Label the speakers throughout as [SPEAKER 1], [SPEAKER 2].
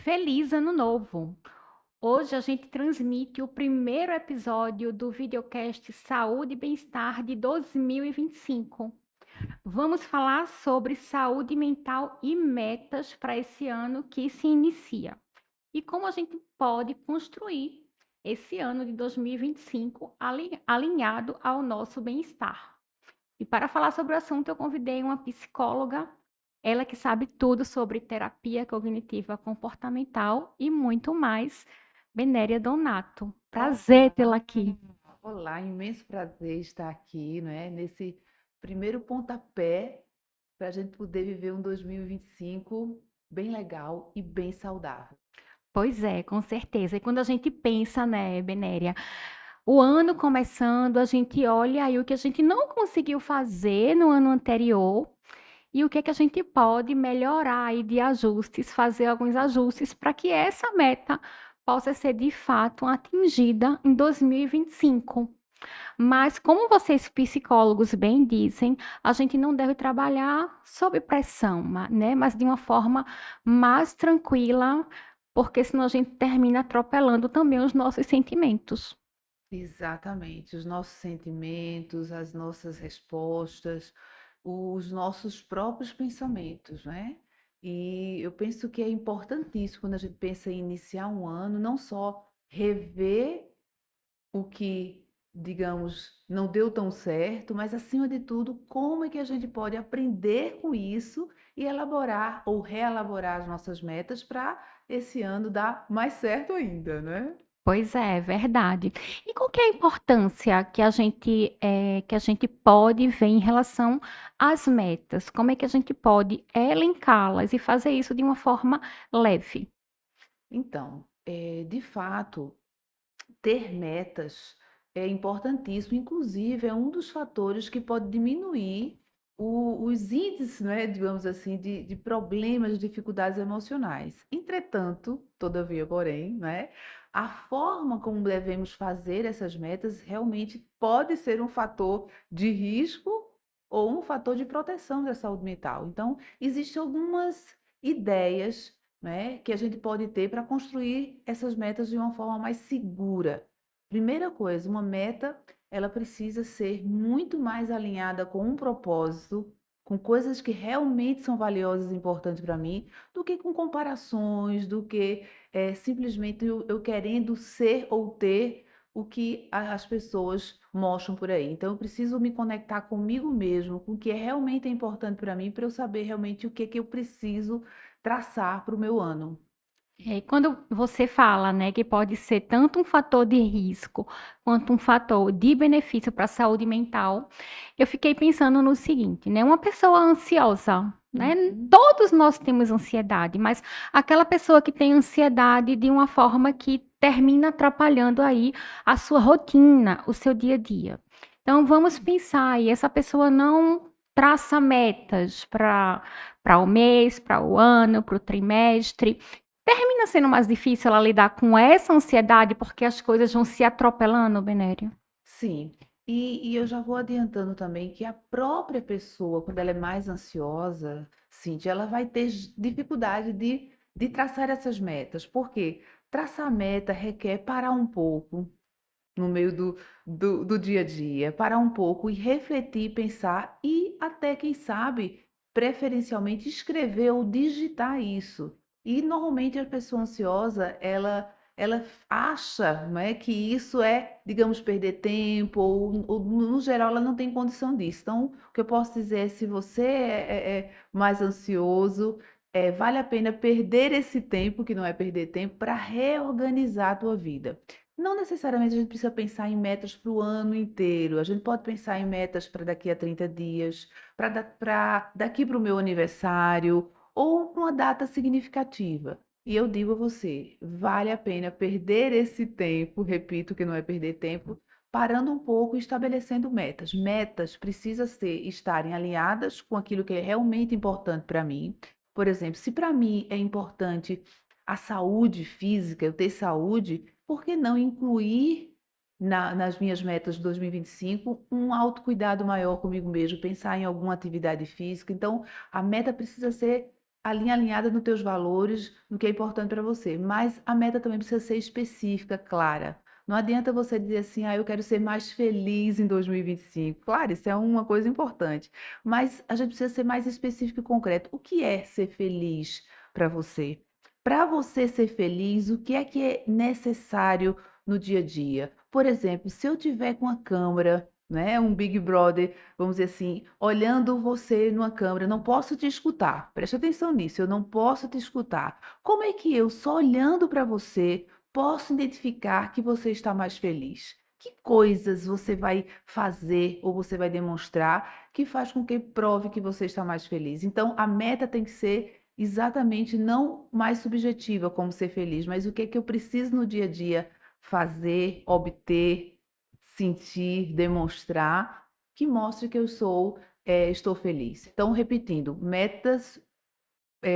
[SPEAKER 1] Feliz Ano Novo! Hoje a gente transmite o primeiro episódio do videocast Saúde e Bem-Estar de 2025. Vamos falar sobre saúde mental e metas para esse ano que se inicia e como a gente pode construir esse ano de 2025 alinhado ao nosso bem-estar. E para falar sobre o assunto, eu convidei uma psicóloga, ela que sabe tudo sobre terapia cognitiva comportamental e muito mais, Benéria Donato. Prazer tê-la aqui.
[SPEAKER 2] Olá, imenso prazer estar aqui, não é? Nesse primeiro pontapé para a gente poder viver um 2025 bem legal e bem saudável.
[SPEAKER 1] Pois é, com certeza. E quando a gente pensa, né, Benéria, o ano começando, a gente olha aí o que a gente não conseguiu fazer no ano anterior e o que é que a gente pode melhorar aí de ajustes, fazer alguns ajustes para que essa meta possa ser de fato atingida em 2025. Mas, como vocês psicólogos bem dizem, a gente não deve trabalhar sob pressão, né? Mas de uma forma mais tranquila, porque senão a gente termina atropelando também os nossos sentimentos.
[SPEAKER 2] Exatamente, os nossos sentimentos, as nossas respostas, os nossos próprios pensamentos, né? E eu penso que é importantíssimo quando a gente pensa em iniciar um ano, não só rever o que, digamos, não deu tão certo, mas acima de tudo, como é que a gente pode aprender com isso e elaborar ou reelaborar as nossas metas para esse ano dar mais certo ainda, né?
[SPEAKER 1] Pois é, verdade. E qual que é a importância que a gente pode ver em relação às metas? Como é que a gente pode elencá-las e fazer isso de uma forma leve?
[SPEAKER 2] Então, de fato, ter metas é importantíssimo, inclusive é um dos fatores que pode diminuir os índices, né, digamos assim, de problemas, dificuldades emocionais. Entretanto, todavia, porém, né, a forma como devemos fazer essas metas realmente pode ser um fator de risco ou um fator de proteção da saúde mental. Então, existem algumas ideias, né, que a gente pode ter para construir essas metas de uma forma mais segura. Primeira coisa, uma meta, ela precisa ser muito mais alinhada com um propósito, com coisas que realmente são valiosas e importantes para mim, do que com comparações, do que simplesmente eu querendo ser ou ter o que as pessoas mostram por aí. Então, eu preciso me conectar comigo mesmo, com o que é realmente importante para mim, para eu saber realmente o que é que eu preciso traçar para o meu ano.
[SPEAKER 1] Quando você fala, né, que pode ser tanto um fator de risco quanto um fator de benefício para a saúde mental, eu fiquei pensando no seguinte, né, uma pessoa ansiosa, né,
[SPEAKER 2] Uhum.
[SPEAKER 1] todos nós temos ansiedade, mas aquela pessoa que tem ansiedade de uma forma que termina atrapalhando aí a sua rotina, o seu dia a dia. Então vamos pensar aí, essa pessoa não traça metas para o mês, para o ano, para o trimestre. Termina sendo mais difícil ela lidar com essa ansiedade, porque as coisas vão se atropelando, Benéria?
[SPEAKER 2] Sim, e eu já vou adiantando também que a própria pessoa, quando ela é mais ansiosa, Cíntia, ela vai ter dificuldade de traçar essas metas. Por quê? Traçar meta requer parar um pouco no meio do dia a dia, parar um pouco e refletir, pensar e até, quem sabe, preferencialmente escrever ou digitar isso. E normalmente a pessoa ansiosa, ela acha, não é, que isso é, digamos, perder tempo, ou no geral ela não tem condição disso. Então, o que eu posso dizer é, se você é mais ansioso, vale a pena perder esse tempo, que não é perder tempo, para reorganizar a tua vida. Não necessariamente a gente precisa pensar em metas para o ano inteiro. A gente pode pensar em metas para daqui a 30 dias, para daqui para o meu aniversário ou para uma data significativa. E eu digo a você, vale a pena perder esse tempo, repito que não é perder tempo, parando um pouco e estabelecendo metas. Metas precisam estarem alinhadas com aquilo que é realmente importante para mim. Por exemplo, se para mim é importante a saúde física, eu ter saúde, por que não incluir nas minhas metas de 2025 um autocuidado maior comigo mesmo, pensar em alguma atividade física? Então, a meta precisa ser alinhada nos teus valores, no que é importante para você. Mas a meta também precisa ser específica, clara. Não adianta você dizer assim, eu quero ser mais feliz em 2025. Claro, isso é uma coisa importante. Mas a gente precisa ser mais específico e concreto. O que é ser feliz para você? Para você ser feliz, o que é necessário no dia a dia? Por exemplo, se eu tiver com a câmera, né, um Big Brother, vamos dizer assim, olhando você numa câmera, não posso te escutar. Preste atenção nisso, eu não posso te escutar. Como é que eu, só olhando para você, posso identificar que você está mais feliz? Que coisas você vai fazer ou você vai demonstrar que faz com que prove que você está mais feliz? Então, a meta tem que ser exatamente não mais subjetiva como ser feliz, mas o que é que eu preciso no dia a dia fazer, obter, sentir, demonstrar, que mostre que estou feliz. Então, repetindo, metas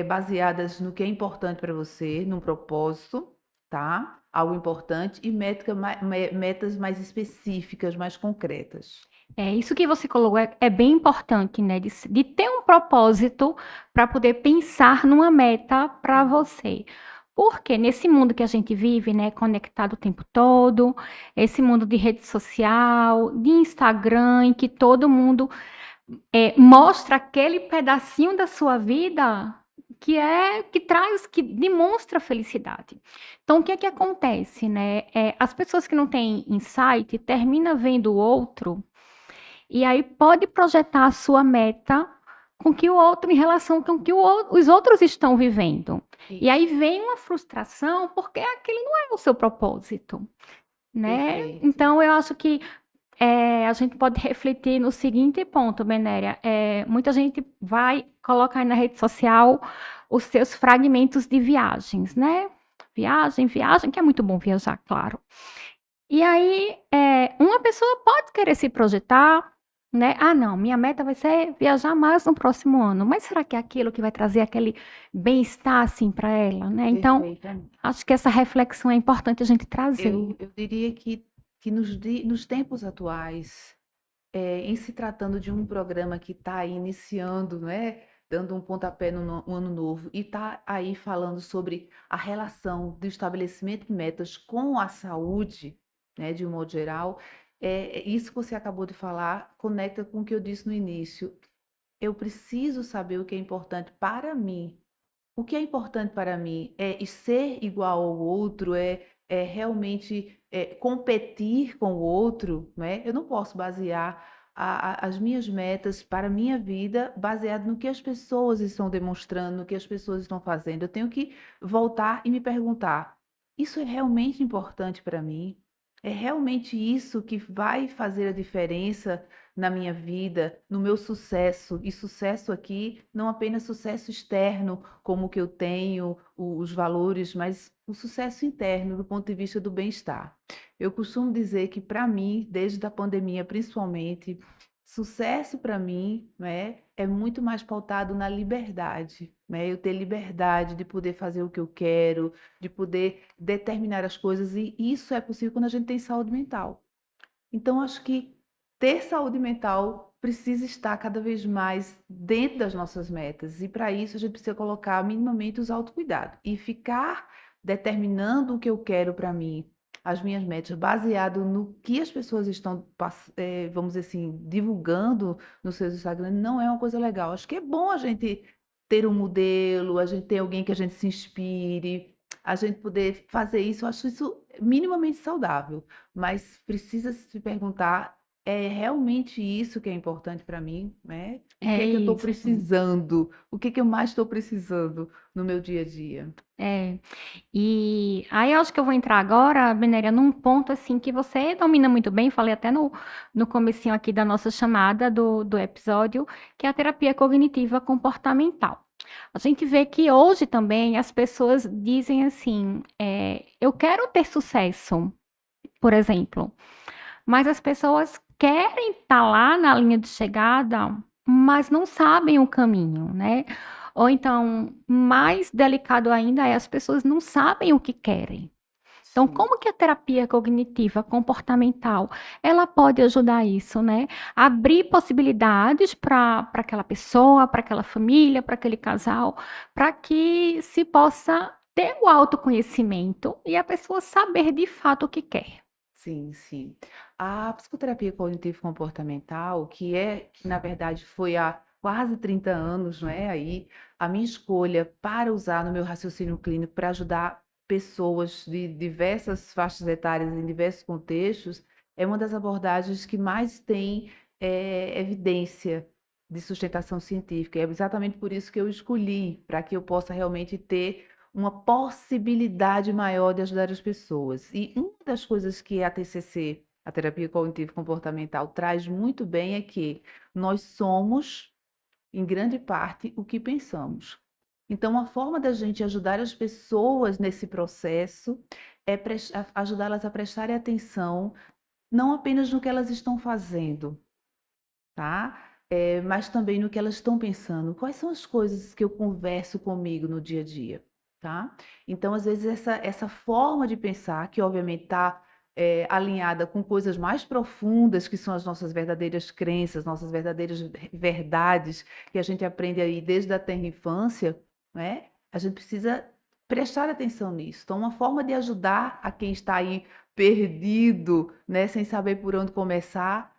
[SPEAKER 2] baseadas no que é importante para você, num propósito, tá? Algo importante, e metas mais específicas, mais concretas.
[SPEAKER 1] Isso que você colocou é bem importante, né? De ter um propósito para poder pensar numa meta para você. Porque nesse mundo que a gente vive, né, conectado o tempo todo, esse mundo de rede social, de Instagram, em que todo mundo mostra aquele pedacinho da sua vida que demonstra felicidade. Então, o que é que acontece, né? As pessoas que não têm insight terminam vendo o outro e aí pode projetar a sua meta com que o outro em relação com que os outros estão vivendo. E aí vem uma frustração porque aquele não é o seu propósito, né?
[SPEAKER 2] Perfeito.
[SPEAKER 1] Então eu acho que a gente pode refletir no seguinte ponto, Benéria. Muita gente vai colocar aí na rede social os seus fragmentos de viagens, né? Viagem, que é muito bom viajar, claro. E aí, uma pessoa pode querer se projetar, né? Ah, não, minha meta vai ser viajar mais no próximo ano. Mas será que é aquilo que vai trazer aquele bem-estar, assim, para ela, né? Então,
[SPEAKER 2] Perfeitamente.
[SPEAKER 1] acho que essa reflexão é importante a gente trazer.
[SPEAKER 2] Eu diria que nos tempos atuais, em se tratando de um programa que está aí iniciando, né, dando um pontapé no ano novo, e está aí falando sobre a relação do estabelecimento de metas com a saúde, né, de um modo geral, isso que você acabou de falar conecta com o que eu disse no início. Eu preciso saber o que é importante para mim. O que é importante para mim é ser igual ao outro, é realmente competir com o outro, né? Eu não posso basear as minhas metas para a minha vida baseado no que as pessoas estão demonstrando, no que as pessoas estão fazendo. Eu tenho que voltar e me perguntar: isso é realmente importante para mim? É realmente isso que vai fazer a diferença na minha vida, no meu sucesso? E sucesso aqui, não apenas sucesso externo, como o que eu tenho, os valores, mas o sucesso interno, do ponto de vista do bem-estar. Eu costumo dizer que, para mim, desde a pandemia principalmente, sucesso para mim, né, é muito mais pautado na liberdade, né? Eu ter liberdade de poder fazer o que eu quero, de poder determinar as coisas, e isso é possível quando a gente tem saúde mental. Então, acho que ter saúde mental precisa estar cada vez mais dentro das nossas metas. E para isso, a gente precisa colocar minimamente os autocuidados e ficar determinando o que eu quero para mim, as minhas metas, baseado no que as pessoas estão, vamos dizer assim, divulgando nos seus Instagram, não é uma coisa legal. Acho que é bom a gente ter um modelo, a gente ter alguém que a gente se inspire, a gente poder fazer isso. Eu acho isso minimamente saudável. Mas precisa se perguntar, é realmente isso que é importante para mim, né? O que
[SPEAKER 1] É
[SPEAKER 2] é que eu estou
[SPEAKER 1] isso.
[SPEAKER 2] precisando? O que é que eu mais estou precisando no meu dia a dia?
[SPEAKER 1] É. E aí eu acho que eu vou entrar agora, Benéria, num ponto assim que você domina muito bem, falei até no comecinho aqui da nossa chamada do episódio, que é a terapia cognitiva comportamental. A gente vê que hoje também as pessoas dizem assim, eu quero ter sucesso, por exemplo, mas as pessoas querem estar lá na linha de chegada, mas não sabem o caminho, né? Ou então, mais delicado ainda é as pessoas não sabem o que querem. Então,
[SPEAKER 2] Sim,
[SPEAKER 1] como que a terapia cognitiva comportamental, ela pode ajudar isso, né? Abrir possibilidades para aquela pessoa, para aquela família, para aquele casal, para que se possa ter o autoconhecimento e a pessoa saber de fato o que quer.
[SPEAKER 2] sim, sim. A psicoterapia cognitivo-comportamental, que na verdade foi há quase 30 anos, não é? Aí, a minha escolha para usar no meu raciocínio clínico para ajudar pessoas de diversas faixas etárias, em diversos contextos, é uma das abordagens que mais tem evidência de sustentação científica. É exatamente por isso que eu escolhi, para que eu possa realmente ter uma possibilidade maior de ajudar as pessoas. E uma das coisas que a TCC, a terapia cognitivo comportamental, traz muito bem é que nós somos, em grande parte, o que pensamos. Então, a forma da gente ajudar as pessoas nesse processo é ajudá-las a prestarem atenção não apenas no que elas estão fazendo, tá? Mas também no que elas estão pensando. Quais são as coisas que eu converso comigo no dia a dia, tá? Então, às vezes, essa forma de pensar, que obviamente está alinhada com coisas mais profundas, que são as nossas verdadeiras crenças, nossas verdadeiras verdades, que a gente aprende aí desde a tenra infância, né? A gente precisa prestar atenção nisso. Então, uma forma de ajudar a quem está aí perdido, né, sem saber por onde começar,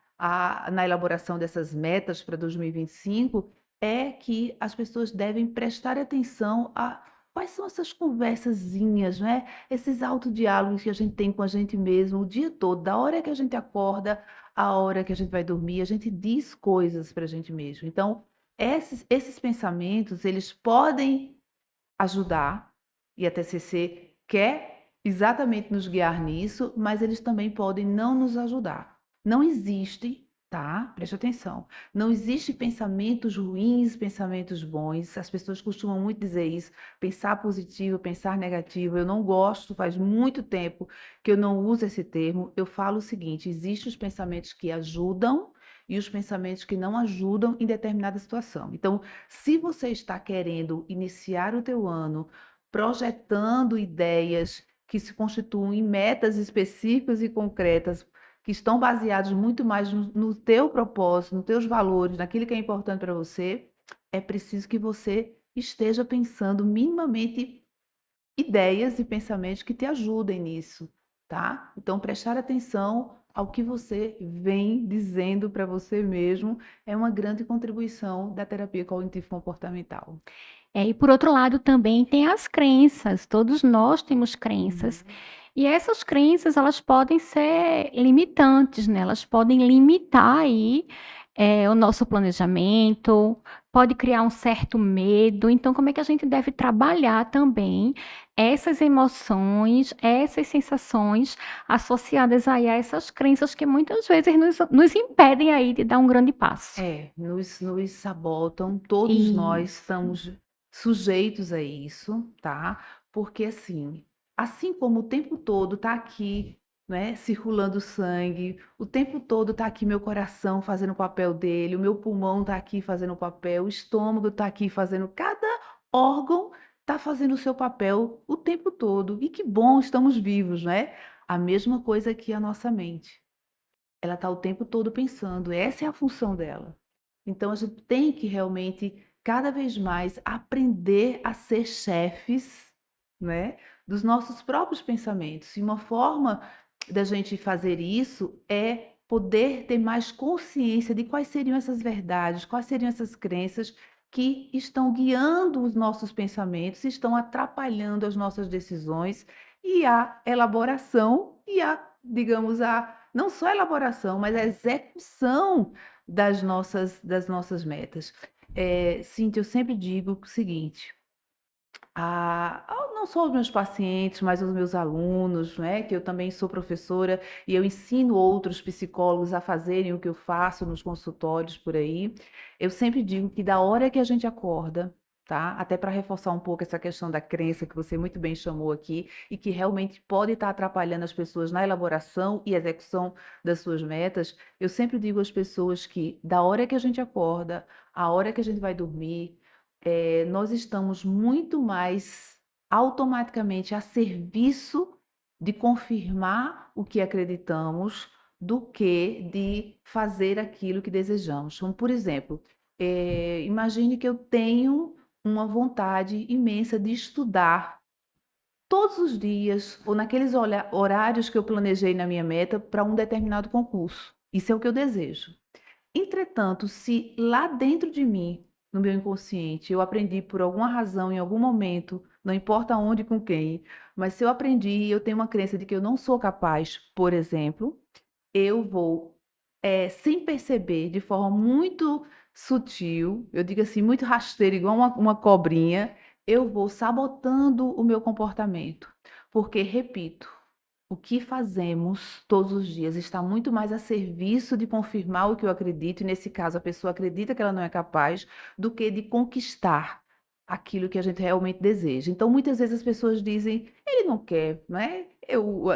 [SPEAKER 2] na elaboração dessas metas para 2025 é que as pessoas devem prestar atenção a quais são essas conversazinhas, né? Esses autodiálogos que a gente tem com a gente mesmo o dia todo, da hora que a gente acorda, à hora que a gente vai dormir, a gente diz coisas para a gente mesmo. Então, esses pensamentos, eles podem ajudar, e a TCC quer exatamente nos guiar nisso, mas eles também podem não nos ajudar. Não existe, tá? Preste atenção. Não existe pensamentos ruins, pensamentos bons. As pessoas costumam muito dizer isso, pensar positivo, pensar negativo. Eu não gosto, faz muito tempo que eu não uso esse termo. Eu falo o seguinte: existem os pensamentos que ajudam e os pensamentos que não ajudam em determinada situação. Então, se você está querendo iniciar o teu ano projetando ideias que se constituem em metas específicas e concretas, que estão baseadas muito mais no teu propósito, nos teus valores, naquilo que é importante para você, é preciso que você esteja pensando minimamente ideias e pensamentos que te ajudem nisso, tá? Então, prestar atenção ao que você vem dizendo para você mesmo é uma grande contribuição da terapia cognitivo-comportamental.
[SPEAKER 1] E por outro lado também tem as crenças, todos nós temos crenças.
[SPEAKER 2] Uhum.
[SPEAKER 1] E essas crenças, elas podem ser limitantes, né? Elas podem limitar aí, o nosso planejamento, pode criar um certo medo. Então, como é que a gente deve trabalhar também essas emoções, essas sensações associadas aí a essas crenças que muitas vezes nos impedem aí de dar um grande passo.
[SPEAKER 2] Nos sabotam, todos nós
[SPEAKER 1] Isso.
[SPEAKER 2] estamos sujeitos a isso, tá? Porque assim como o tempo todo tá aqui, né, circulando sangue, o tempo todo tá aqui meu coração fazendo o papel dele, o meu pulmão tá aqui fazendo o papel, o estômago tá aqui fazendo, cada órgão tá fazendo o seu papel o tempo todo. E que bom, estamos vivos, né? A mesma coisa que a nossa mente. Ela está o tempo todo pensando, essa é a função dela. Então a gente tem que realmente cada vez mais aprender a ser chefes, né, dos nossos próprios pensamentos. E uma forma da gente fazer isso é poder ter mais consciência de quais seriam essas verdades, quais seriam essas crenças que estão guiando os nossos pensamentos, estão atrapalhando as nossas decisões e a elaboração e digamos, não só a elaboração, mas a execução das nossas metas. Cíntia, eu sempre digo o seguinte, não só os meus pacientes, mas os meus alunos, né, que eu também sou professora e eu ensino outros psicólogos a fazerem o que eu faço nos consultórios por aí. Eu sempre digo que da hora que a gente acorda, tá? Até para reforçar um pouco essa questão da crença que você muito bem chamou aqui e que realmente pode estar atrapalhando as pessoas na elaboração e execução das suas metas, eu sempre digo às pessoas que da hora que a gente acorda, a hora que a gente vai dormir, nós estamos muito mais automaticamente a serviço de confirmar o que acreditamos do que de fazer aquilo que desejamos. Como, por exemplo, imagine que eu tenho uma vontade imensa de estudar todos os dias ou naqueles horários que eu planejei na minha meta para um determinado concurso. Isso é o que eu desejo. Entretanto, se lá dentro de mim, no meu inconsciente, eu aprendi por alguma razão, em algum momento, não importa onde, com quem, mas se eu aprendi e eu tenho uma crença de que eu não sou capaz, por exemplo, eu vou, sem perceber, de forma muito sutil, eu digo assim, muito rasteira, igual uma cobrinha, eu vou sabotando o meu comportamento. Porque, repito, o que fazemos todos os dias está muito mais a serviço de confirmar o que eu acredito, e nesse caso a pessoa acredita que ela não é capaz, do que de conquistar aquilo que a gente realmente deseja. Então, muitas vezes as pessoas dizem, ele não quer, né?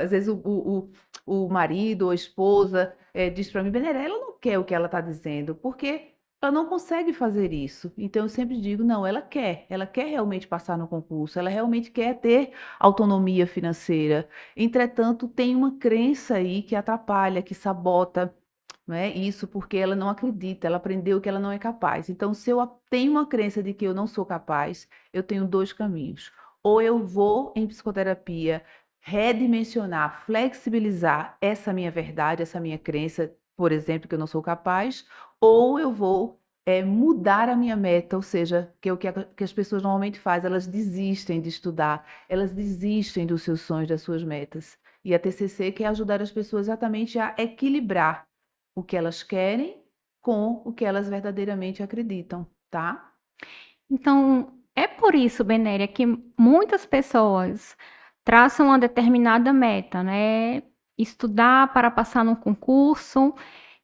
[SPEAKER 2] Às vezes o marido ou a esposa diz para mim, Beneré, ela não quer o que ela está dizendo, porque ela não consegue fazer isso. Então, eu sempre digo, não, ela quer realmente passar no concurso, ela realmente quer ter autonomia financeira. Entretanto, tem uma crença aí que atrapalha, que sabota, né? Isso porque ela não acredita, ela aprendeu que ela não é capaz. Então, se eu tenho uma crença de que eu não sou capaz, eu tenho dois caminhos. Ou eu vou em psicoterapia redimensionar, flexibilizar essa minha verdade, essa minha crença, por exemplo, que eu não sou capaz, ou eu vou mudar a minha meta, ou seja, que é o que as pessoas normalmente fazem, elas desistem de estudar, elas desistem dos seus sonhos, das suas metas. E a TCC quer ajudar as pessoas exatamente a equilibrar o que elas querem com o que elas verdadeiramente acreditam, tá?
[SPEAKER 1] Então, é por isso, Benéria, que muitas pessoas traçam uma determinada meta, né? Estudar para passar num concurso,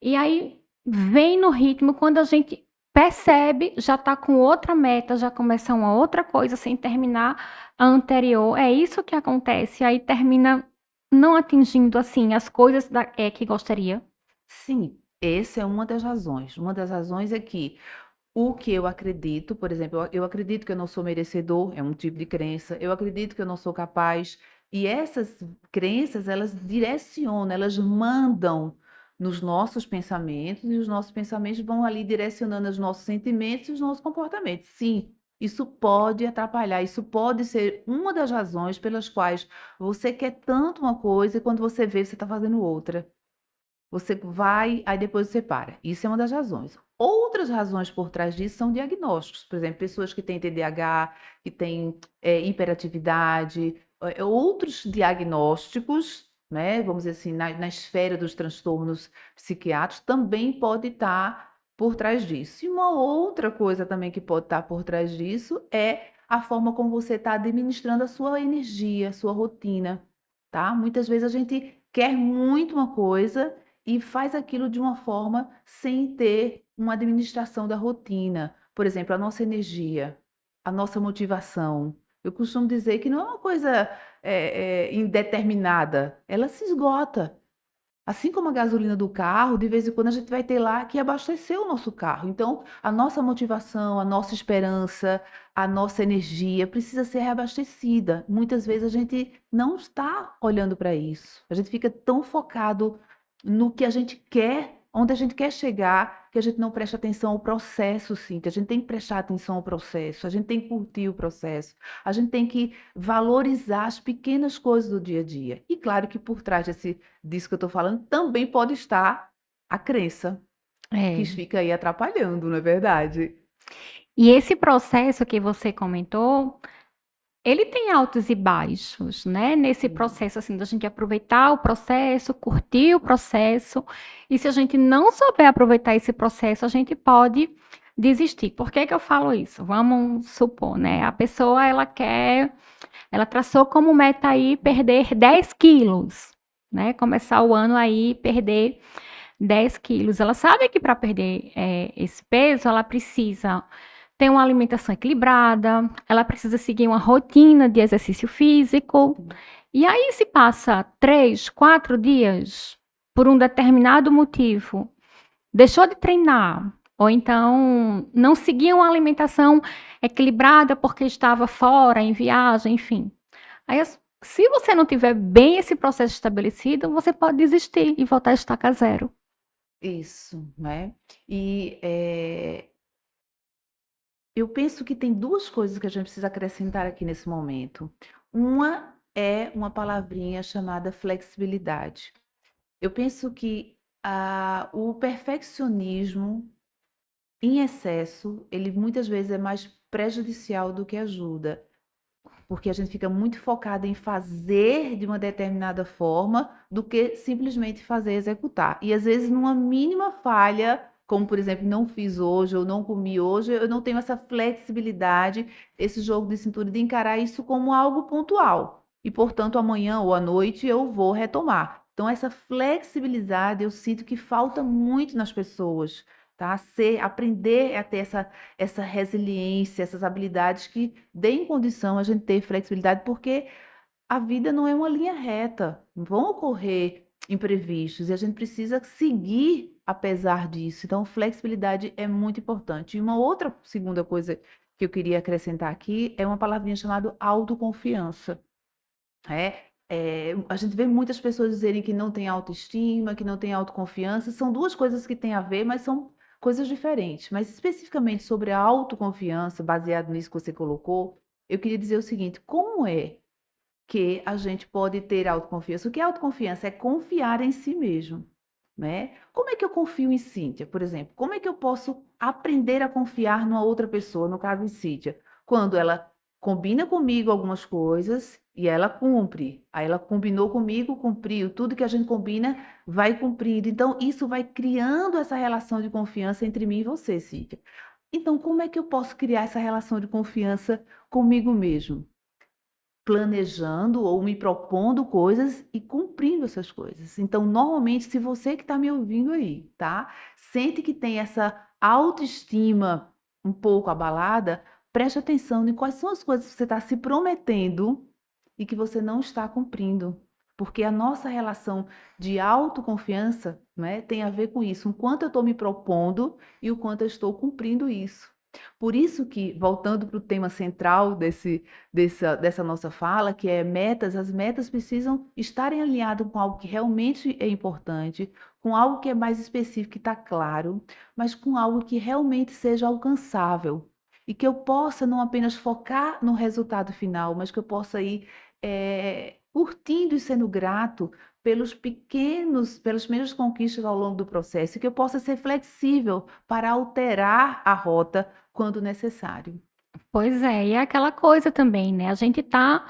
[SPEAKER 1] e aí vem no ritmo, quando a gente percebe, já está com outra meta, já começa uma outra coisa sem terminar a anterior. É isso que acontece, aí termina não atingindo assim as coisas que gostaria.
[SPEAKER 2] Sim, essa é uma das razões. Uma das razões é que o que eu acredito, por exemplo, eu acredito que eu não sou merecedor, é um tipo de crença. Eu acredito que eu não sou capaz. E essas crenças, elas direcionam, elas mandam nos nossos pensamentos, e os nossos pensamentos vão ali direcionando os nossos sentimentos e os nossos comportamentos. Sim, isso pode atrapalhar, isso pode ser uma das razões pelas quais você quer tanto uma coisa e quando você vê, você está fazendo outra. Você vai, aí depois você para. Isso é uma das razões. Outras razões por trás disso são diagnósticos. Por exemplo, pessoas que têm TDAH, que têm hiperatividade, outros diagnósticos, né? Vamos dizer assim, na esfera dos transtornos psiquiátricos, também pode estar por trás disso. E uma outra coisa também que pode estar por trás disso é a forma como você está administrando a sua energia, a sua rotina, tá? Muitas vezes a gente quer muito uma coisa e faz aquilo de uma forma sem ter uma administração da rotina. Por exemplo, a nossa energia, a nossa motivação. Eu costumo dizer que não é uma coisa indeterminada, ela se esgota. Assim como a gasolina do carro, de vez em quando a gente vai ter lá que abastecer o nosso carro. Então, a nossa motivação, a nossa esperança, a nossa energia precisa ser reabastecida. Muitas vezes a gente não está olhando para isso. A gente fica tão focado no que a gente quer, onde a gente quer chegar, que a gente não presta atenção ao processo, sim, que a gente tem que prestar atenção ao processo, a gente tem que curtir o processo, a gente tem que valorizar as pequenas coisas do dia a dia. E claro que por trás disso que eu estou falando, também pode estar a crença, que
[SPEAKER 1] É.
[SPEAKER 2] fica aí atrapalhando, não é verdade?
[SPEAKER 1] E esse processo que você comentou, ele tem altos e baixos, né? Nesse
[SPEAKER 2] Sim.
[SPEAKER 1] processo, assim, da gente aproveitar o processo, curtir o processo. E se a gente não souber aproveitar esse processo, a gente pode desistir. Por que que eu falo isso? Vamos supor, né? A pessoa, ela traçou como meta aí perder 10 quilos, né? Começar o ano aí, perder 10 quilos. Ela sabe que para perder esse peso, ela precisa ter uma alimentação equilibrada, ela precisa seguir uma rotina de exercício físico. E aí, se passa 3, 4 dias por um determinado motivo, deixou de treinar, ou então não seguia uma alimentação equilibrada porque estava fora, em viagem, enfim. Aí Se você não tiver bem esse processo estabelecido, você pode desistir e voltar a estaca zero.
[SPEAKER 2] Isso, né? E eu penso que tem duas coisas que a gente precisa acrescentar aqui nesse momento. Uma é uma palavrinha chamada flexibilidade. Eu penso que o perfeccionismo em excesso, ele muitas vezes é mais prejudicial do que ajuda, porque a gente fica muito focado em fazer de uma determinada forma do que simplesmente fazer executar. E às vezes, numa mínima falha, como por exemplo, não fiz hoje ou não comi hoje, eu não tenho essa flexibilidade, esse jogo de cintura de encarar isso como algo pontual. E, portanto, amanhã ou à noite eu vou retomar. Então, essa flexibilidade eu sinto que falta muito nas pessoas, tá? Aprender a ter essa resiliência, essas habilidades que deem condição a gente ter flexibilidade, porque a vida não é uma linha reta, vão ocorrer imprevistos e a gente precisa seguir apesar disso. Então, flexibilidade é muito importante. E uma outra segunda coisa que eu queria acrescentar aqui é uma palavrinha chamada autoconfiança. A gente vê muitas pessoas dizerem que não tem autoestima, que não tem autoconfiança. São duas coisas que têm a ver, mas são coisas diferentes. Mas especificamente sobre a autoconfiança, baseado nisso que você colocou, eu queria dizer o seguinte: como é que a gente pode ter autoconfiança? O que é autoconfiança? É confiar em si mesmo, né? Como é que eu confio em Cíntia, por exemplo? Como é que eu posso aprender a confiar numa outra pessoa, no caso em Cíntia? Quando ela combina comigo algumas coisas e ela cumpre. Aí ela combinou comigo, cumpriu. Tudo que a gente combina vai cumprindo. Então, isso vai criando essa relação de confiança entre mim e você, Cíntia. Então, como é que eu posso criar essa relação de confiança comigo mesmo? Planejando ou me propondo coisas e cumprindo essas coisas. Então, normalmente, se você que está me ouvindo aí, tá? Sente que tem essa autoestima um pouco abalada, preste atenção em quais são as coisas que você está se prometendo e que você não está cumprindo. Porque a nossa relação de autoconfiança, né, tem a ver com isso, o quanto eu estou me propondo e o quanto eu estou cumprindo isso. Por isso que, voltando para o tema central dessa nossa fala, que é metas, as metas precisam estarem alinhadas com algo que realmente é importante, com algo que é mais específico, que está claro, mas com algo que realmente seja alcançável. E que eu possa não apenas focar no resultado final, mas que eu possa ir curtindo e sendo grato pelas pequenas conquistas ao longo do processo, e que eu possa ser flexível para alterar a rota quando necessário.
[SPEAKER 1] Pois é, e é aquela coisa também, né? A gente tá,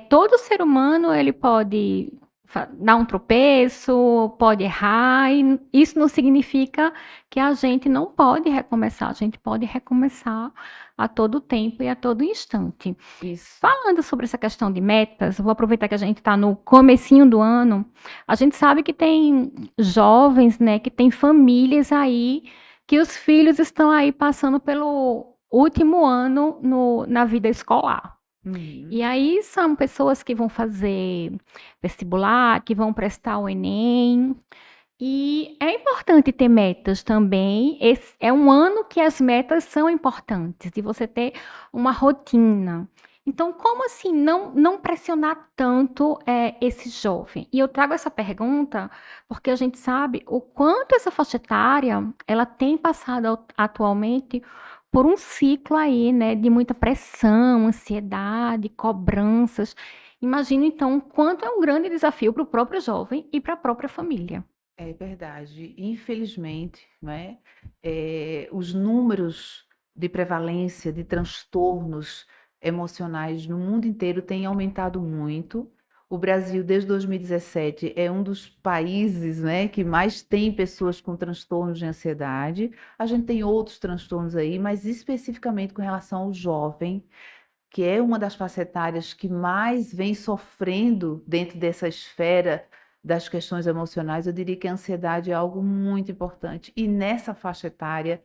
[SPEAKER 1] todo ser humano ele pode dar um tropeço, pode errar, e isso não significa que a gente não pode recomeçar. A gente pode recomeçar a todo tempo e a todo instante.
[SPEAKER 2] Isso.
[SPEAKER 1] Falando sobre essa questão de metas, vou aproveitar que a gente está no comecinho do ano. A gente sabe que tem jovens, né, que tem famílias aí que os filhos estão aí passando pelo último ano na vida escolar.
[SPEAKER 2] Uhum.
[SPEAKER 1] E aí são pessoas que vão fazer vestibular, que vão prestar o Enem. E é importante ter metas também. Esse é um ano que as metas são importantes, de você ter uma rotina. Então, como assim não pressionar tanto esse jovem? E eu trago essa pergunta porque a gente sabe o quanto essa faixa etária ela tem passado atualmente por um ciclo aí, né, de muita pressão, ansiedade, cobranças. Imagina então o quanto é um grande desafio para o próprio jovem e para a própria família.
[SPEAKER 2] É verdade. Infelizmente, né, os números de prevalência de transtornos emocionais no mundo inteiro têm aumentado muito. O Brasil, desde 2017, é um dos países, né, que mais tem pessoas com transtornos de ansiedade. A gente tem outros transtornos aí, mas especificamente com relação ao jovem, que é uma das faixas etárias que mais vem sofrendo dentro dessa esfera das questões emocionais, eu diria que a ansiedade é algo muito importante. E nessa faixa etária,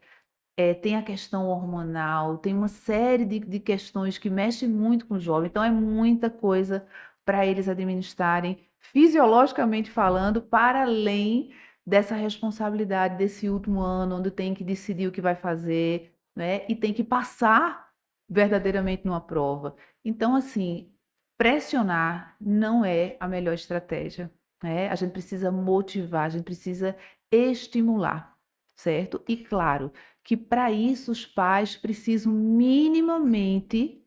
[SPEAKER 2] tem a questão hormonal, tem uma série de questões que mexem muito com o jovem, então é muita coisa para eles administrarem, fisiologicamente falando, para além dessa responsabilidade desse último ano, onde tem que decidir o que vai fazer, né? E tem que passar verdadeiramente numa prova. Então, assim, pressionar não é a melhor estratégia, né? A gente precisa motivar, a gente precisa estimular, certo? E claro que para isso os pais precisam minimamente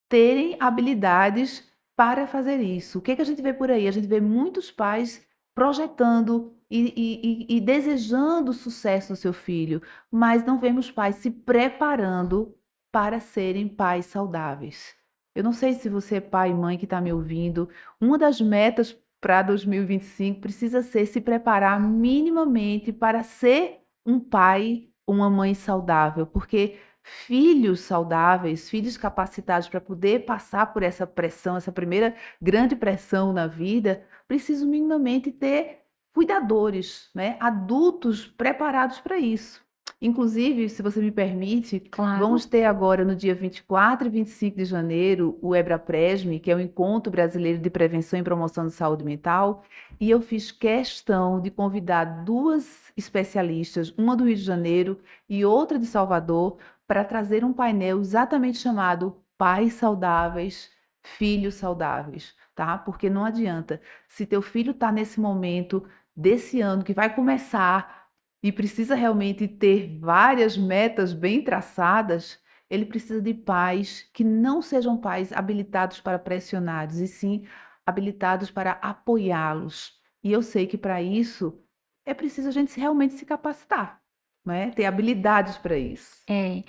[SPEAKER 2] terem habilidades para fazer isso. O que que a gente vê por aí? A gente vê muitos pais projetando e desejando o sucesso do seu filho, mas não vemos pais se preparando para serem pais saudáveis. Eu não sei se você é pai e mãe que está me ouvindo, uma das metas para 2025 precisa ser se preparar minimamente para ser um pai, uma mãe saudável, porque filhos saudáveis, filhos capacitados para poder passar por essa pressão, essa primeira grande pressão na vida, precisam minimamente ter cuidadores, né? Adultos preparados para isso. Inclusive, se você me permite,
[SPEAKER 1] Claro.
[SPEAKER 2] vamos ter agora no dia 24 e 25 de janeiro o EBRAPRESME, que é o Encontro Brasileiro de Prevenção e Promoção de Saúde Mental, e eu fiz questão de convidar duas especialistas, uma do Rio de Janeiro e outra de Salvador, para trazer um painel exatamente chamado Pais Saudáveis, Filhos Saudáveis, tá? Porque não adianta, se teu filho está nesse momento desse ano que vai começar e precisa realmente ter várias metas bem traçadas, ele precisa de pais que não sejam pais habilitados para pressionados, e sim habilitados para apoiá-los. E eu sei que para isso é preciso a gente realmente se capacitar, né? Ter habilidades para isso.
[SPEAKER 1] É.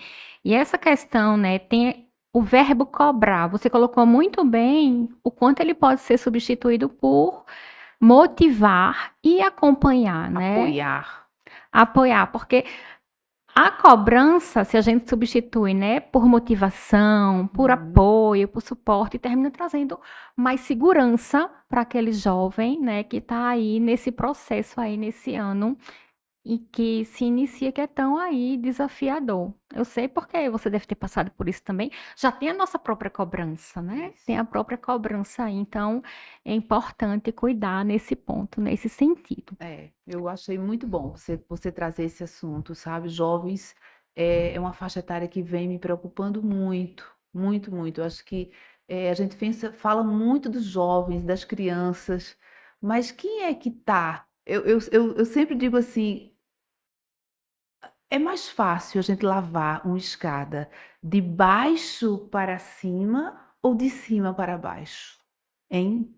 [SPEAKER 1] E essa questão, né, tem o verbo cobrar. Você colocou muito bem o quanto ele pode ser substituído por motivar e acompanhar, né?
[SPEAKER 2] Apoiar.
[SPEAKER 1] Apoiar, porque a cobrança, se a gente substitui, né, por motivação, por apoio, por suporte, termina trazendo mais segurança para aquele jovem, né, que está aí nesse processo aí nesse ano e que se inicia, que é tão aí desafiador. Eu sei porque você deve ter passado por isso também. Já tem a nossa própria cobrança, né? Tem a própria cobrança aí, então é importante cuidar nesse ponto, nesse sentido.
[SPEAKER 2] Eu achei muito bom você trazer esse assunto, sabe? Jovens é uma faixa etária que vem me preocupando muito, muito, muito. Eu acho que a gente fala muito dos jovens, das crianças, mas quem é que tá? Eu sempre digo assim, é mais fácil a gente lavar uma escada de baixo para cima ou de cima para baixo, hein?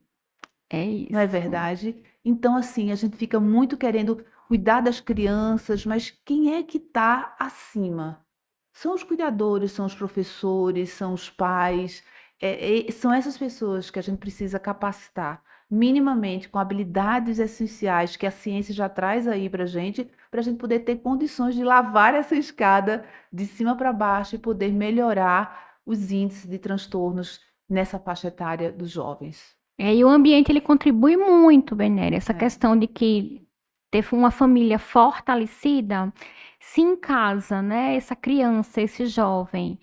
[SPEAKER 1] É
[SPEAKER 2] Não é
[SPEAKER 1] isso.
[SPEAKER 2] verdade? Então, assim, a gente fica muito querendo cuidar das crianças, mas quem é que está acima? São os cuidadores, são os professores, são os pais, são essas pessoas que a gente precisa capacitar minimamente com habilidades essenciais que a ciência já traz aí para a gente poder ter condições de lavar essa escada de cima para baixo e poder melhorar os índices de transtornos nessa faixa etária dos jovens.
[SPEAKER 1] E o ambiente ele contribui muito, Benéria. Essa
[SPEAKER 2] É.
[SPEAKER 1] questão de que ter uma família fortalecida, se em casa, né, essa criança, esse jovem,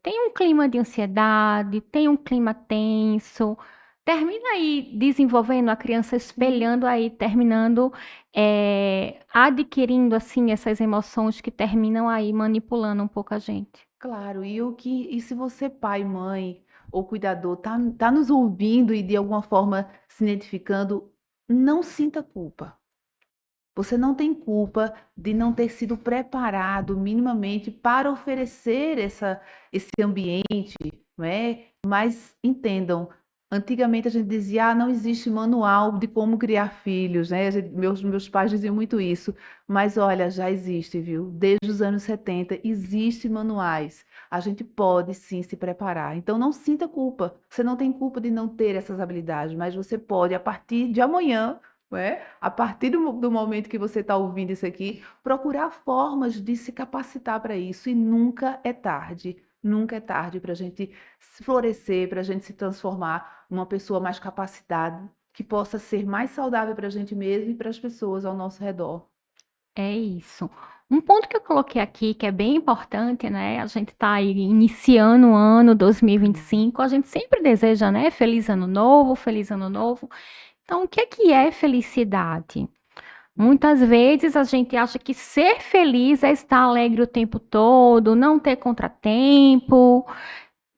[SPEAKER 1] tem um clima de ansiedade, tem um clima tenso, termina aí desenvolvendo a criança, espelhando aí, terminando adquirindo assim essas emoções que terminam aí manipulando um pouco a gente.
[SPEAKER 2] Claro, e se você, pai, mãe ou cuidador, tá nos ouvindo e de alguma forma se identificando, não sinta culpa. Você não tem culpa de não ter sido preparado minimamente para oferecer esse ambiente, não é? Mas entendam, antigamente a gente dizia, não existe manual de como criar filhos, né? Meus pais diziam muito isso, mas olha, já existe, viu? Desde os anos 70 existem manuais. A gente pode sim se preparar. Então não sinta culpa. Você não tem culpa de não ter essas habilidades, mas você pode, a partir de amanhã, a partir do momento que você está ouvindo isso aqui, procurar formas de se capacitar para isso. E nunca é tarde. Nunca é tarde para a gente se florescer, para a gente se transformar numa pessoa mais capacitada, que possa ser mais saudável para a gente mesmo e para as pessoas ao nosso redor.
[SPEAKER 1] É isso. Um ponto que eu coloquei aqui, que é bem importante, né? A gente está aí iniciando o ano 2025, a gente sempre deseja, né? Feliz ano novo, feliz ano novo. Então, o que é felicidade? Muitas vezes a gente acha que ser feliz é estar alegre o tempo todo, não ter contratempo,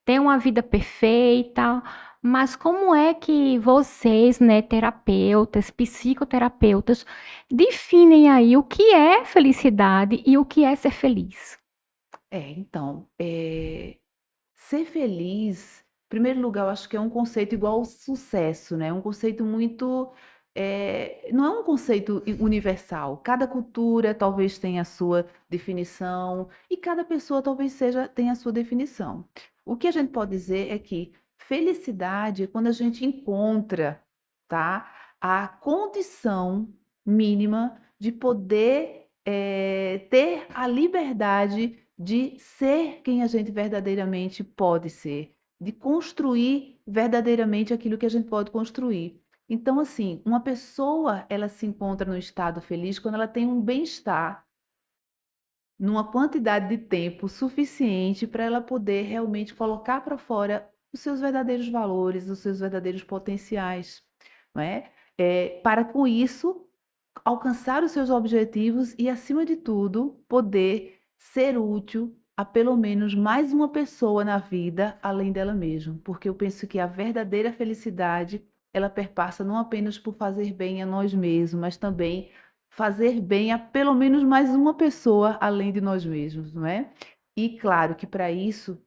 [SPEAKER 1] ter uma vida perfeita, Mas como é que vocês, né, terapeutas, psicoterapeutas, definem aí o que é felicidade e o que é ser feliz?
[SPEAKER 2] Então, ser feliz, em primeiro lugar, eu acho que é um conceito igual ao sucesso, né? Um conceito muito, não é um conceito universal. Cada cultura talvez tenha a sua definição e cada pessoa talvez tenha a sua definição. O que a gente pode dizer é que felicidade é quando a gente encontra, tá, a condição mínima de poder, ter a liberdade de ser quem a gente verdadeiramente pode ser, de construir verdadeiramente aquilo que a gente pode construir. Então, assim, uma pessoa, ela se encontra no estado feliz quando ela tem um bem-estar numa quantidade de tempo suficiente para ela poder realmente colocar para fora os seus verdadeiros valores, os seus verdadeiros potenciais, não é? Para com isso alcançar os seus objetivos e, acima de tudo, poder ser útil a pelo menos mais uma pessoa na vida além dela mesma, porque eu penso que a verdadeira felicidade, ela perpassa não apenas por fazer bem a nós mesmos, mas também fazer bem a pelo menos mais uma pessoa além de nós mesmos, não é? E claro que para isso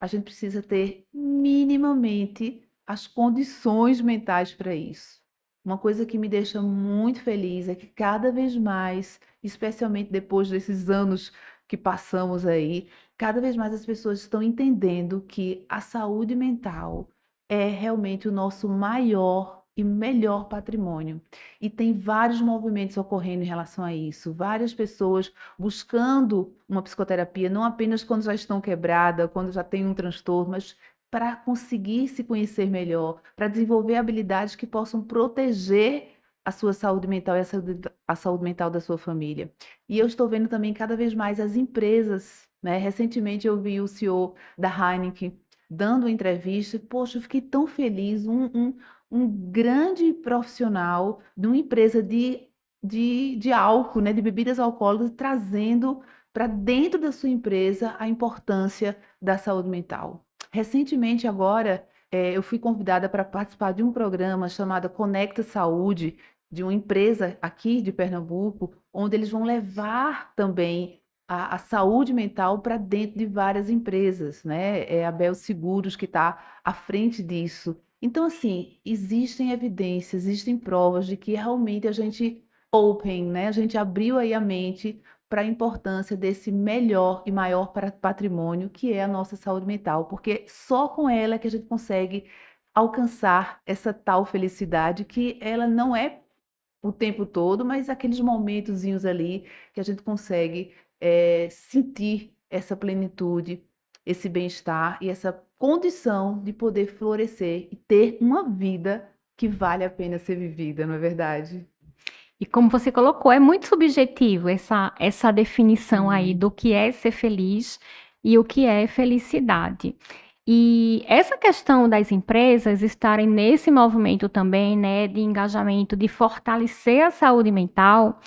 [SPEAKER 2] a gente precisa ter minimamente as condições mentais para isso. Uma coisa que me deixa muito feliz é que cada vez mais, especialmente depois desses anos que passamos aí, cada vez mais as pessoas estão entendendo que a saúde mental é realmente o nosso maior e melhor patrimônio. E tem vários movimentos ocorrendo em relação a isso, várias pessoas buscando uma psicoterapia, não apenas quando já estão quebradas, quando já têm um transtorno, mas para conseguir se conhecer melhor, para desenvolver habilidades que possam proteger a sua saúde mental e a saúde mental da sua família. E eu estou vendo também cada vez mais as empresas, né? Recentemente eu vi o CEO da Heineken dando uma entrevista, poxa, eu fiquei tão feliz, um grande profissional de uma empresa de álcool, né, de bebidas alcoólicas, trazendo para dentro da sua empresa a importância da saúde mental. Recentemente, agora, eu fui convidada para participar de um programa chamado Conecta Saúde, de uma empresa aqui de Pernambuco, onde eles vão levar também a saúde mental para dentro de várias empresas, né? É a Bel Seguros que está à frente disso. Então, assim, existem evidências, existem provas de que realmente a gente open, né? A gente abriu aí a mente para a importância desse melhor e maior patrimônio que é a nossa saúde mental, porque só com ela que a gente consegue alcançar essa tal felicidade que ela não é o tempo todo, mas aqueles momentozinhos ali que a gente consegue sentir essa plenitude, esse bem-estar e essa condição de poder florescer e ter uma vida que vale a pena ser vivida, não é verdade?
[SPEAKER 1] E como você colocou, é muito subjetivo essa definição aí
[SPEAKER 2] Sim,
[SPEAKER 1] do que é ser feliz e o que é felicidade. E essa questão das empresas estarem nesse movimento também, né, de engajamento, de fortalecer a saúde mental,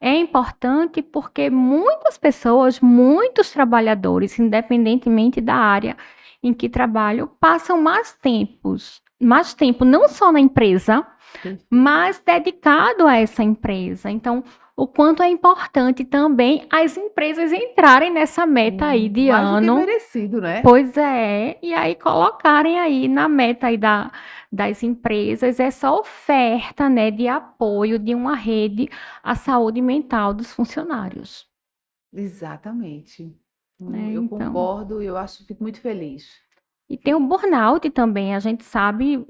[SPEAKER 1] é importante porque muitas pessoas, muitos trabalhadores, independentemente da área em que trabalham, passam mais tempo não só na empresa,
[SPEAKER 2] perfeito.
[SPEAKER 1] mas dedicado a essa empresa. Então, o quanto é importante também as empresas entrarem nessa meta aí de
[SPEAKER 2] Mais do que
[SPEAKER 1] ano.
[SPEAKER 2] merecido, né?
[SPEAKER 1] Pois é, e aí colocarem aí na meta aí das empresas essa oferta, né, de apoio de uma rede à saúde mental dos funcionários,
[SPEAKER 2] Exatamente.
[SPEAKER 1] né?
[SPEAKER 2] Eu
[SPEAKER 1] Então,
[SPEAKER 2] concordo, eu acho, fico muito feliz.
[SPEAKER 1] e tem o burnout também, a gente sabe,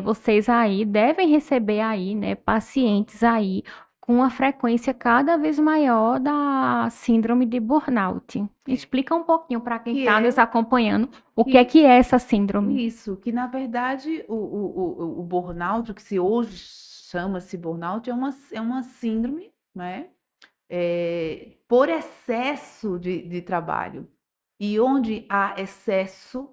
[SPEAKER 1] vocês aí devem receber aí, né, pacientes aí com uma frequência cada vez maior da síndrome de burnout. Explica um pouquinho para quem
[SPEAKER 2] Que
[SPEAKER 1] está nos
[SPEAKER 2] é
[SPEAKER 1] acompanhando o
[SPEAKER 2] que
[SPEAKER 1] que é essa síndrome.
[SPEAKER 2] isso, que na verdade o burnout, o que se hoje chama-se burnout, é uma síndrome, né? Por excesso de trabalho. E onde há excesso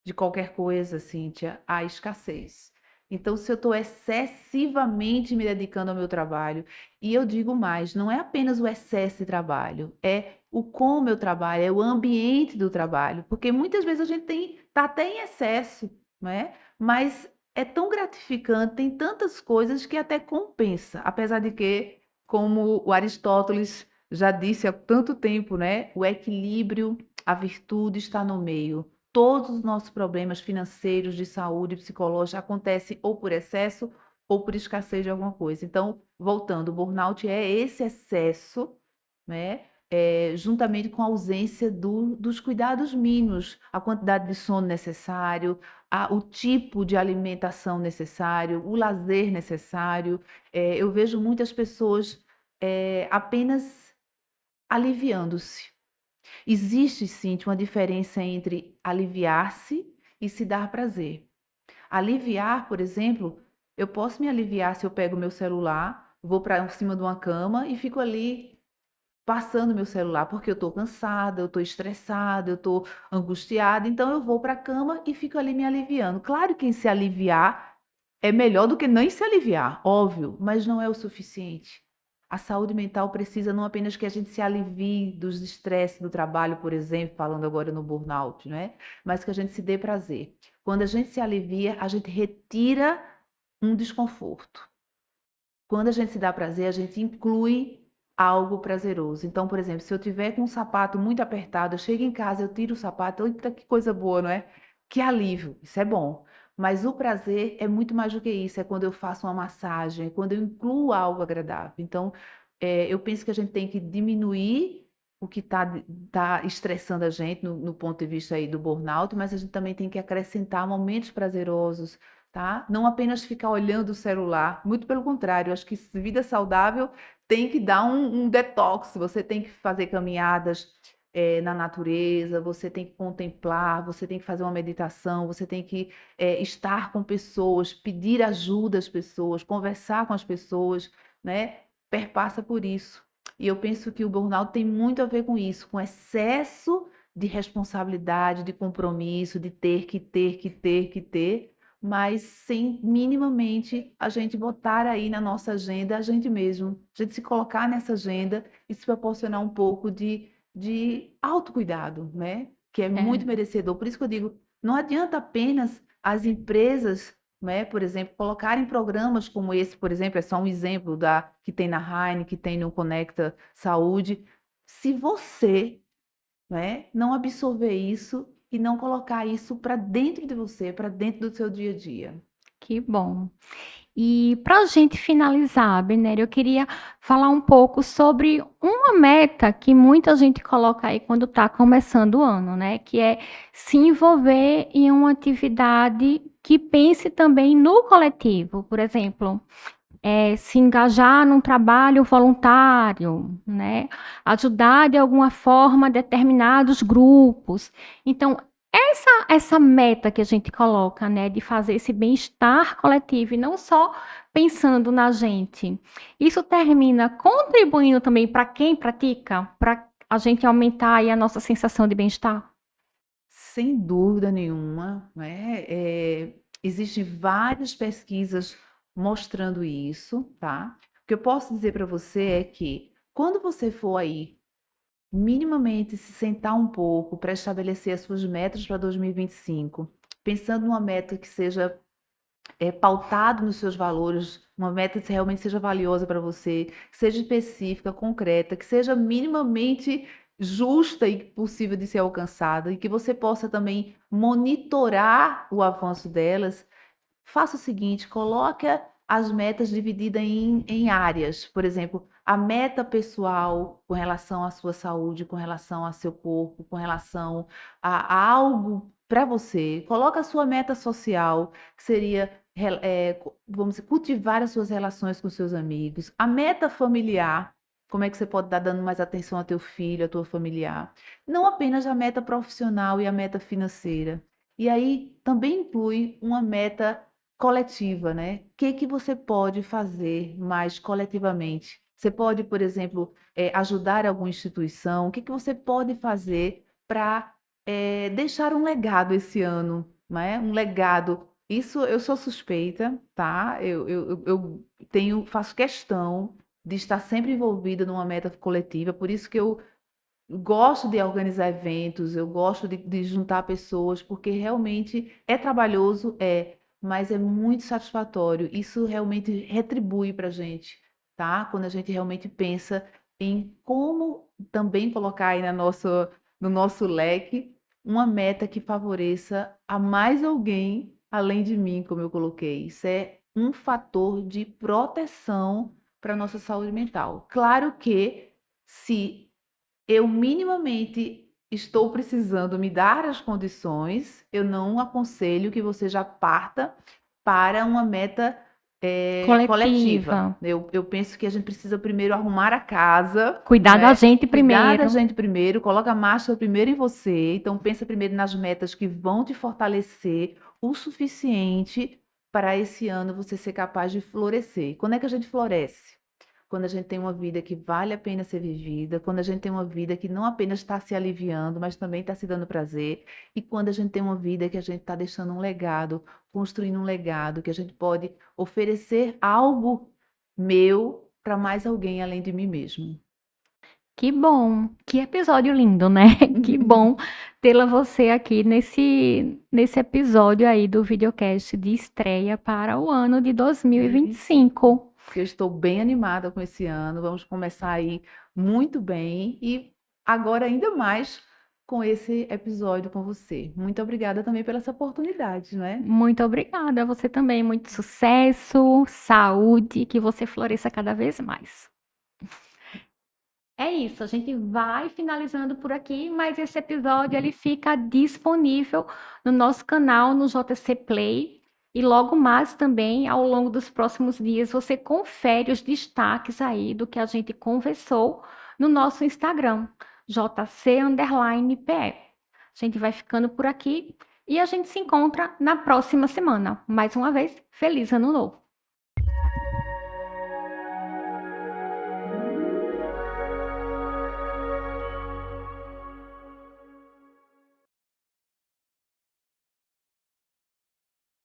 [SPEAKER 2] de qualquer coisa, Cíntia, há escassez. Então, se eu estou excessivamente me dedicando ao meu trabalho, e eu digo mais, não é apenas o excesso de trabalho, é o como eu trabalho, é o ambiente do trabalho, porque muitas vezes a gente está até em excesso, não é? Mas é tão gratificante, tem tantas coisas que até compensa, apesar de que, como o Aristóteles já disse há tanto tempo, né? O equilíbrio, a virtude está no meio. Todos os nossos problemas financeiros, de saúde, psicológicos acontecem ou por excesso ou por escassez de alguma coisa. Então, voltando, o burnout é esse excesso, né? Juntamente com a ausência dos cuidados mínimos, a quantidade de sono necessário, o tipo de alimentação necessário, o lazer necessário. Eu vejo muitas pessoas apenas aliviando-se. Existe, sim, uma diferença entre aliviar-se e se dar prazer. Aliviar, por exemplo, eu posso me aliviar se eu pego meu celular, vou para cima de uma cama e fico ali passando meu celular, porque eu estou cansada, eu estou estressada, eu estou angustiada, então eu vou para a cama e fico ali me aliviando. Claro que se aliviar é melhor do que nem se aliviar, óbvio, mas não é o suficiente. A saúde mental precisa não apenas que a gente se alivie dos estresses do trabalho, por exemplo, falando agora no burnout, né? Mas que a gente se dê prazer. Quando a gente se alivia, a gente retira um desconforto. Quando a gente se dá prazer, a gente inclui algo prazeroso. Então, por exemplo, se eu tiver com um sapato muito apertado, eu chego em casa, eu tiro o sapato, eita, que coisa boa, não é? Que alívio, isso é bom. Mas o prazer é muito mais do que isso, é quando eu faço uma massagem, é quando eu incluo algo agradável. Então, eu penso que a gente tem que diminuir o que tá estressando a gente no ponto de vista aí do burnout, mas a gente também tem que acrescentar momentos prazerosos, tá? Não apenas ficar olhando o celular, muito pelo contrário, eu acho que vida saudável tem que dar um detox, você tem que fazer caminhadas na natureza, você tem que contemplar, você tem que fazer uma meditação, você tem que estar com pessoas, pedir ajuda às pessoas, conversar com as pessoas, né? Perpassa por isso. E eu penso que o burnout tem muito a ver com isso, com excesso de responsabilidade, de compromisso, de ter que ter, que ter, que ter, mas sem minimamente a gente botar aí na nossa agenda a gente mesmo, a gente se colocar nessa agenda e se proporcionar um pouco de autocuidado, né? Que é muito
[SPEAKER 1] É.
[SPEAKER 2] merecedor. Por isso que eu digo, não adianta apenas as empresas, né, por exemplo, colocarem programas como esse, por exemplo, é só um exemplo da que tem na Heine, que tem no Conecta Saúde. Se você, né, não absorver isso e não colocar isso para dentro de você, para dentro do seu dia a dia.
[SPEAKER 1] Que bom. E para a gente finalizar, Benério, eu queria falar um pouco sobre uma meta que muita gente coloca aí quando está começando o ano, né? Que é se envolver em uma atividade que pense também no coletivo. Por exemplo, se engajar num trabalho voluntário, né? Ajudar de alguma forma determinados grupos. Então, essa meta que a gente coloca, né, de fazer esse bem-estar coletivo e não só pensando na gente, isso termina contribuindo também para quem pratica, para a gente aumentar aí a nossa sensação de bem-estar?
[SPEAKER 2] Sem dúvida nenhuma, né? Existem várias pesquisas mostrando isso, tá? O que eu posso dizer para você é que quando você for aí minimamente se sentar um pouco para estabelecer as suas metas para 2025, pensando numa meta que seja pautado nos seus valores, uma meta que realmente seja valiosa para você, que seja específica, concreta, que seja minimamente justa e possível de ser alcançada, e que você possa também monitorar o avanço delas. Faça o seguinte, coloque as metas divididas em áreas. Por exemplo, a meta pessoal com relação à sua saúde, com relação ao seu corpo, com relação a algo para você. Coloque a sua meta social, que seria, vamos dizer, cultivar as suas relações com seus amigos. A meta familiar, como é que você pode estar dando mais atenção ao teu filho, à tua familiar. Não apenas a meta profissional e a meta financeira. E aí também inclui uma meta coletiva, né? O que que você pode fazer mais coletivamente? Você pode, por exemplo, ajudar alguma instituição? O que que você pode fazer para deixar um legado esse ano, né? Um legado. Isso eu sou suspeita, tá? Eu faço questão de estar sempre envolvida numa meta coletiva, por isso que eu gosto de organizar eventos, eu gosto de juntar pessoas, porque realmente é trabalhoso, mas é muito satisfatório. Isso realmente retribui para a gente, tá? Quando a gente realmente pensa em como também colocar aí no nosso leque uma meta que favoreça a mais alguém além de mim, como eu coloquei. Isso é um fator de proteção para a nossa saúde mental. Claro que se eu minimamente estou precisando me dar as condições, eu não aconselho que você já parta para uma meta
[SPEAKER 1] Coletiva.
[SPEAKER 2] coletiva. Eu penso que a gente precisa primeiro arrumar a casa,
[SPEAKER 1] Cuidar
[SPEAKER 2] não
[SPEAKER 1] da
[SPEAKER 2] é?
[SPEAKER 1] gente
[SPEAKER 2] Cuidar da
[SPEAKER 1] primeiro.
[SPEAKER 2] gente primeiro, coloca a máscara primeiro em você. Então pensa primeiro nas metas que vão te fortalecer o suficiente para esse ano você ser capaz de florescer. Quando é que a gente floresce? Quando a gente tem uma vida que vale a pena ser vivida, quando a gente tem uma vida que não apenas está se aliviando, mas também está se dando prazer, e quando a gente tem uma vida que a gente está deixando um legado, construindo um legado, que a gente pode oferecer algo meu para mais alguém além de mim mesmo.
[SPEAKER 1] Que bom, que episódio lindo, né? Que bom tê-la você aqui nesse episódio aí do videocast de estreia para o ano de
[SPEAKER 2] 2025.
[SPEAKER 1] 2025.
[SPEAKER 2] Eu estou bem animada com esse ano. Vamos começar aí muito bem e agora ainda mais com esse episódio com você. Muito obrigada também pela essa oportunidade, não é?
[SPEAKER 1] Muito obrigada, a você também, muito sucesso, saúde, que você floresça cada vez mais. É isso, a gente vai finalizando por aqui, mas esse episódio ele fica disponível no nosso canal no JC Play e logo mais também ao longo dos próximos dias você confere os destaques aí do que a gente conversou no nosso Instagram, JC_PE. A gente vai ficando por aqui e a gente se encontra na próxima semana. Mais uma vez, feliz ano novo!